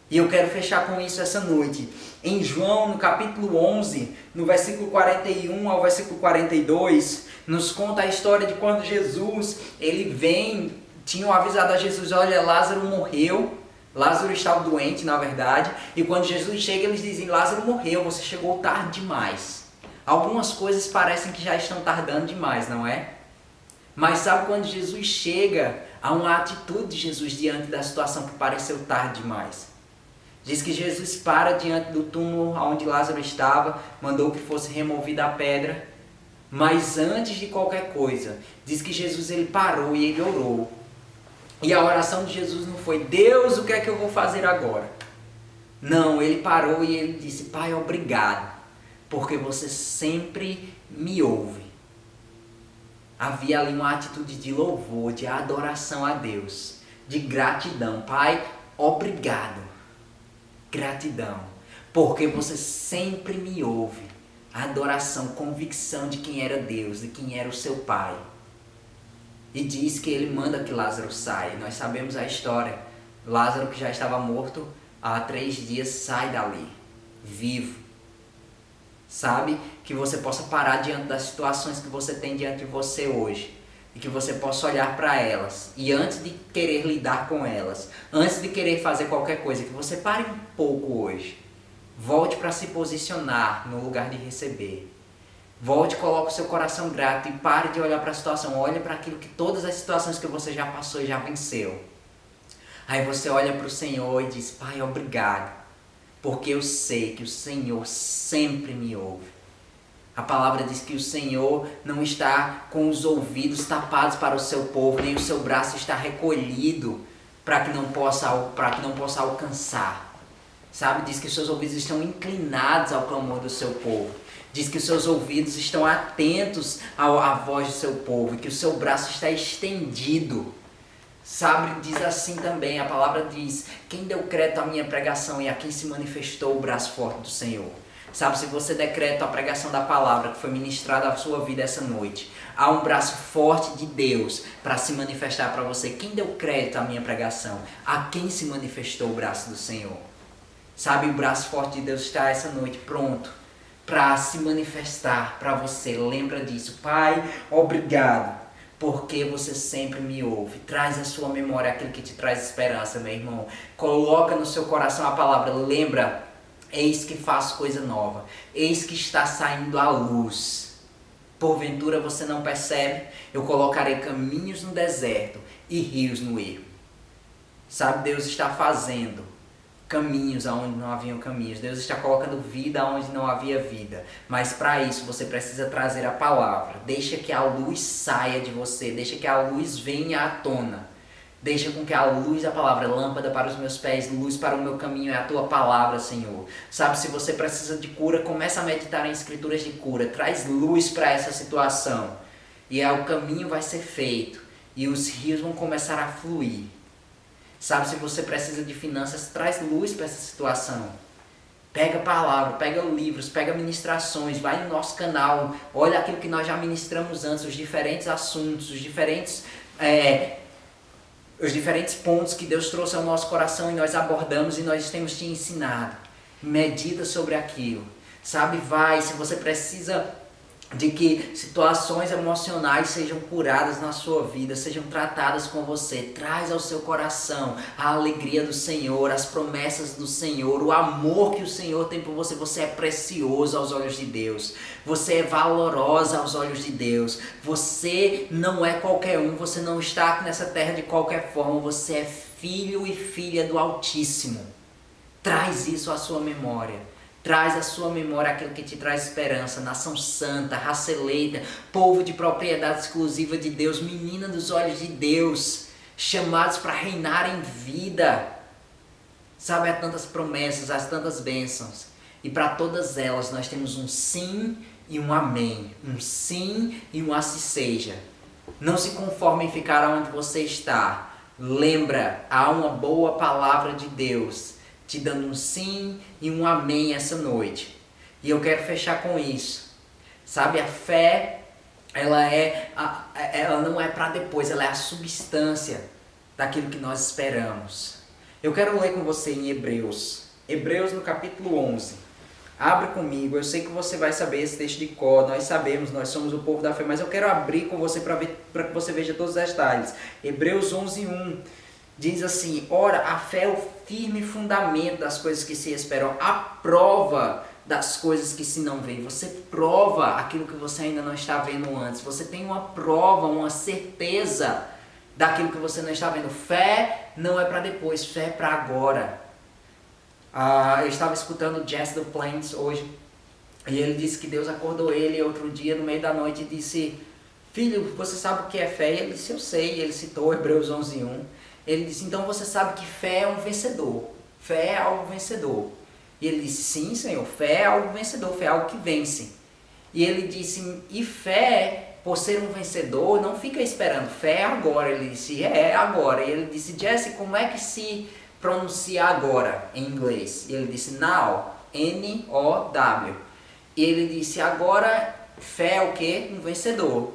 E eu quero fechar com isso essa noite. Em João, no capítulo 11, no versículo 41 ao versículo 42, nos conta a história de quando Jesus, ele vem, tinham avisado a Jesus, olha, Lázaro morreu. Lázaro estava doente, na verdade. E quando Jesus chega, eles dizem, Lázaro morreu, você chegou tarde demais. Algumas coisas parecem que já estão tardando demais, não é? Mas sabe quando Jesus chega, há uma atitude de Jesus diante da situação que pareceu tarde demais. Diz que Jesus para diante do túmulo onde Lázaro estava, mandou que fosse removida a pedra. Mas antes de qualquer coisa, diz que Jesus ele parou e ele orou. E a oração de Jesus não foi: Deus, o que é que eu vou fazer agora? Não, ele parou e ele disse: Pai, obrigado, porque você sempre me ouve. Havia ali uma atitude de louvor, de adoração a Deus, de gratidão. Pai, obrigado, gratidão, porque você sempre me ouve. Adoração, convicção de quem era Deus, de quem era o seu Pai. E diz que ele manda que Lázaro saia. Nós sabemos a história. Lázaro, que já estava morto há 3 dias, sai dali, vivo. Sabe? Que você possa parar diante das situações que você tem diante de você hoje. E que você possa olhar para elas. E antes de querer lidar com elas, antes de querer fazer qualquer coisa, que você pare um pouco hoje. Volte para se posicionar no lugar de receber. Volte, coloque o seu coração grato e pare de olhar para a situação. Olhe para aquilo que todas as situações que você já passou e já venceu. Aí você olha para o Senhor e diz: Pai, obrigado, porque eu sei que o Senhor sempre me ouve. A palavra diz que o Senhor não está com os ouvidos tapados para o seu povo, nem o seu braço está recolhido para que não possa alcançar. Sabe? Diz que os seus ouvidos estão inclinados ao clamor do seu povo. Diz que os seus ouvidos estão atentos à voz do seu povo e que o seu braço está estendido. Sabe, diz assim também, a palavra diz: quem deu crédito à minha pregação e a quem se manifestou o braço forte do Senhor. Sabe, se você der crédito à pregação da palavra que foi ministrada à sua vida essa noite, há um braço forte de Deus para se manifestar para você. Quem deu crédito à minha pregação? A quem se manifestou o braço do Senhor? Sabe, o braço forte de Deus está essa noite pronto para se manifestar para você. Lembra disso. Pai, obrigado, porque você sempre me ouve. Traz à sua memória aquilo que te traz esperança, meu irmão. Coloca no seu coração a palavra. Lembra, eis que faço coisa nova. Eis que está saindo a luz. Porventura você não percebe? Eu colocarei caminhos no deserto e rios no ermo. Sabe, Deus está fazendo caminhos aonde não haviam caminhos. Deus está colocando vida aonde não havia vida. Mas para isso você precisa trazer a palavra. Deixa que a luz saia de você. Deixa que a luz venha à tona. Deixa com que a luz da palavra, lâmpada para os meus pés, luz para o meu caminho, é a tua palavra, Senhor. Sabe, se você precisa de cura, começa a meditar em escrituras de cura. Traz luz para essa situação. E aí o caminho vai ser feito. E os rios vão começar a fluir. Sabe, se você precisa de finanças, traz luz para essa situação. Pega a palavra, pega livros, pega ministrações, vai no nosso canal, olha aquilo que nós já ministramos antes, os diferentes assuntos, os diferentes pontos que Deus trouxe ao nosso coração e nós abordamos e nós temos te ensinado. Medita sobre aquilo. Sabe, vai, se você precisa de que situações emocionais sejam curadas na sua vida, sejam tratadas com você, traz ao seu coração a alegria do Senhor, as promessas do Senhor, o amor que o Senhor tem por você. Você é precioso aos olhos de Deus, você é valorosa aos olhos de Deus, você não é qualquer um, você não está nessa terra de qualquer forma, você é filho e filha do Altíssimo. Traz isso à sua memória. Traz à sua memória aquilo que te traz esperança. Nação santa, raça eleita, povo de propriedade exclusiva de Deus, menina dos olhos de Deus, chamados para reinar em vida. Sabe, há tantas promessas, há tantas bênçãos. E para todas elas nós temos um sim e um amém. Um sim e um assim seja. Não se conforme em ficar onde você está. Lembra, há uma boa palavra de Deus te dando um sim e um amém essa noite. E eu quero fechar com isso. Sabe, a fé, ela não é para depois, ela é a substância daquilo que nós esperamos. Eu quero ler com você em Hebreus. Hebreus no capítulo 11. Abre comigo, eu sei que você vai saber esse texto de cor, nós sabemos, nós somos o povo da fé, mas eu quero abrir com você para que você veja todos os detalhes. Hebreus 11:1. Diz assim: ora, a fé é o firme fundamento das coisas que se esperam, a prova das coisas que se não veem. Você prova aquilo que você ainda não está vendo antes. Você tem uma prova, uma certeza daquilo que você não está vendo. Fé não é para depois, fé é para agora. Eu estava escutando o Jesse Duplantis hoje, e ele disse que Deus acordou ele outro dia no meio da noite e disse: filho, você sabe o que é fé? E ele disse: eu sei. E ele citou Hebreus 11:1. Ele disse, então você sabe que fé é um vencedor. Fé é algo vencedor. E ele disse, sim, Senhor, fé é algo vencedor, fé é algo que vence. E ele disse, e fé, por ser um vencedor, não fica esperando, fé é agora. Ele disse, é agora. E ele disse, Jesse, como é que se pronuncia agora em inglês? E ele disse, now, N-O-W. E ele disse, agora, fé é o quê? Um vencedor.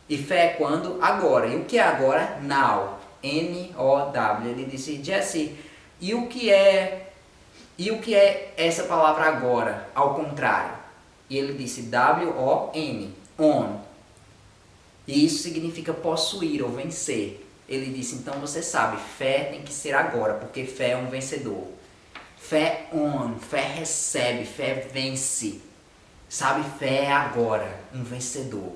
E fé é quando? Agora. E o que é agora? Now, N-O-W. Ele disse, Jesse, e o que é essa palavra agora, ao contrário? E ele disse W-O-N, on. E isso significa possuir ou vencer. Ele disse, então você sabe, fé tem que ser agora, porque fé é um vencedor. Fé on, fé recebe, fé vence. Sabe, fé é agora, um vencedor.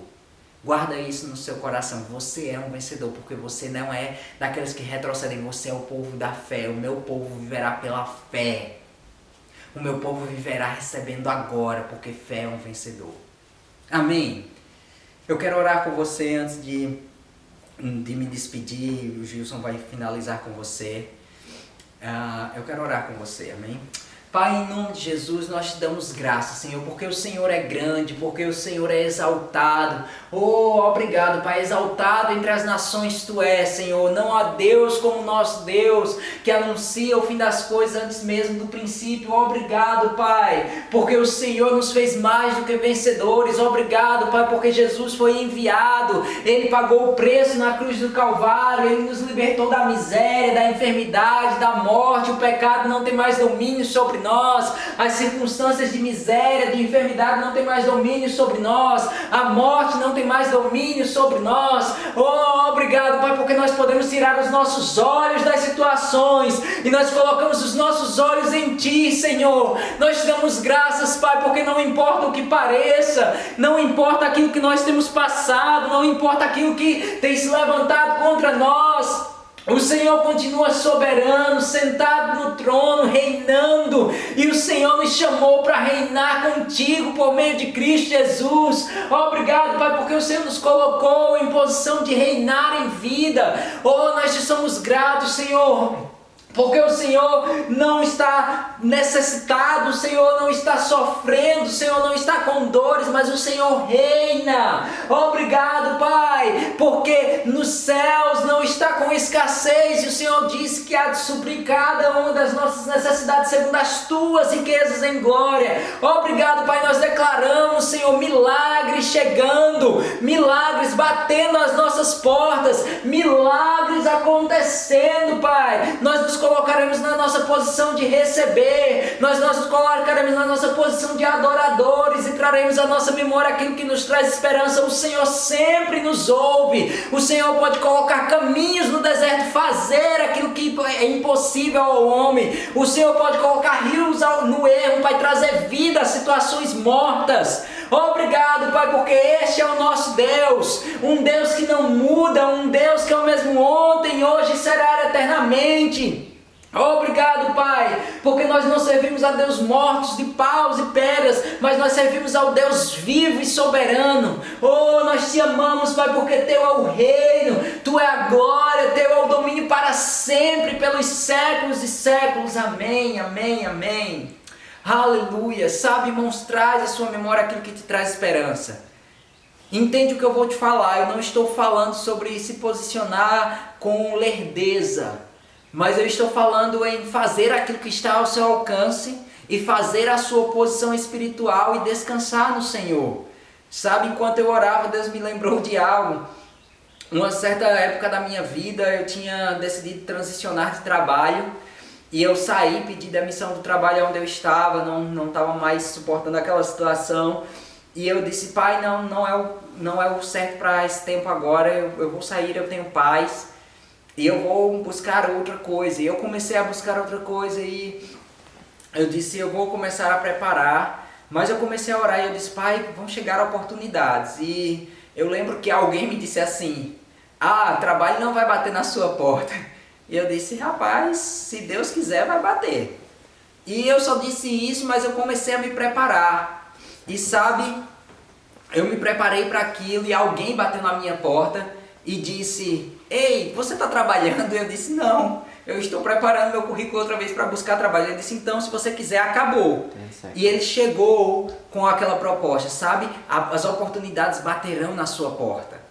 Guarda isso no seu coração, você é um vencedor, porque você não é daqueles que retrocedem, você é o povo da fé. O meu povo viverá pela fé. O meu povo viverá recebendo agora, porque fé é um vencedor. Amém? Eu quero orar com você antes de me despedir. O Gilson vai finalizar com você. Eu quero orar com você, amém? Pai, em nome de Jesus, nós te damos graças, Senhor, porque o Senhor é grande, porque o Senhor é exaltado. Oh, obrigado, Pai, exaltado entre as nações tu és, Senhor. Não há Deus como nosso Deus, que anuncia o fim das coisas antes mesmo do princípio. Obrigado, Pai, porque o Senhor nos fez mais do que vencedores. Obrigado, Pai, porque Jesus foi enviado. Ele pagou o preço na cruz do Calvário. Ele nos libertou da miséria, da enfermidade, da morte. O pecado não tem mais domínio sobre nós, as circunstâncias de miséria, de enfermidade não tem mais domínio sobre nós, a morte não tem mais domínio sobre nós. Oh, obrigado, Pai, porque nós podemos tirar os nossos olhos das situações e nós colocamos os nossos olhos em Ti, Senhor. Nós te damos graças, Pai, porque não importa o que pareça, não importa aquilo que nós temos passado, não importa aquilo que tem se levantado contra nós. O Senhor continua soberano, sentado no trono, reinando. E o Senhor nos chamou para reinar contigo por meio de Cristo Jesus. Obrigado, Pai, porque o Senhor nos colocou em posição de reinar em vida. Oh, nós te somos gratos, Senhor. Porque o Senhor não está necessitado, o Senhor não está sofrendo, o Senhor não está com dores, mas o Senhor reina. Obrigado, Pai, porque nos céus não está com escassez, e o Senhor disse que há de suprir cada uma das nossas necessidades segundo as tuas riquezas em glória. Obrigado, Pai, nós declaramos, Senhor, milagres chegando, milagres batendo às nossas portas, milagres acontecendo, Pai. Nós nos colocaremos na nossa posição de receber, nós nos colocaremos na nossa posição de adoradores e traremos à nossa memória aquilo que nos traz esperança. O Senhor sempre nos ouve, o Senhor pode colocar caminhos no deserto, fazer aquilo que é impossível ao homem. O Senhor pode colocar rios no ermo, Pai, trazer vida a situações mortas. Obrigado, Pai, porque este é o nosso Deus, um Deus que não muda, um Deus que é o mesmo ontem, hoje e será eternamente. Obrigado, Pai, porque nós não servimos a Deus mortos de paus e pedras, mas nós servimos ao Deus vivo e soberano. Oh, nós te amamos, Pai, porque Teu é o reino, Tu é a glória, Teu é o domínio para sempre, pelos séculos e séculos. Amém, amém, amém. Aleluia. Sabe, irmãos, traz à sua memória aquilo que te traz esperança. Entende o que eu vou te falar. Eu não estou falando sobre se posicionar com lerdeza, mas eu estou falando em fazer aquilo que está ao seu alcance e fazer a sua posição espiritual e descansar no Senhor. Sabe, enquanto eu orava, Deus me lembrou de algo. Uma certa época da minha vida, eu tinha decidido transicionar de trabalho e eu saí, pedi demissão do trabalho onde eu estava, não estava mais suportando aquela situação. E eu disse, Pai, não é o certo para esse tempo agora, eu vou sair, eu tenho paz. E eu vou buscar outra coisa. E eu comecei a buscar outra coisa e eu disse, eu vou começar a preparar. Mas eu comecei a orar e eu disse, Pai, vão chegar oportunidades. E eu lembro que alguém me disse assim, trabalho não vai bater na sua porta. E eu disse, rapaz, se Deus quiser vai bater. E eu só disse isso, mas eu comecei a me preparar. E sabe, eu me preparei para aquilo e alguém bateu na minha porta. e disse: ei, você está trabalhando? Eu disse: não, eu estou preparando meu currículo outra vez para buscar trabalho. Ele disse: então, se você quiser, acabou. E ele chegou com aquela proposta, sabe? As oportunidades baterão na sua porta.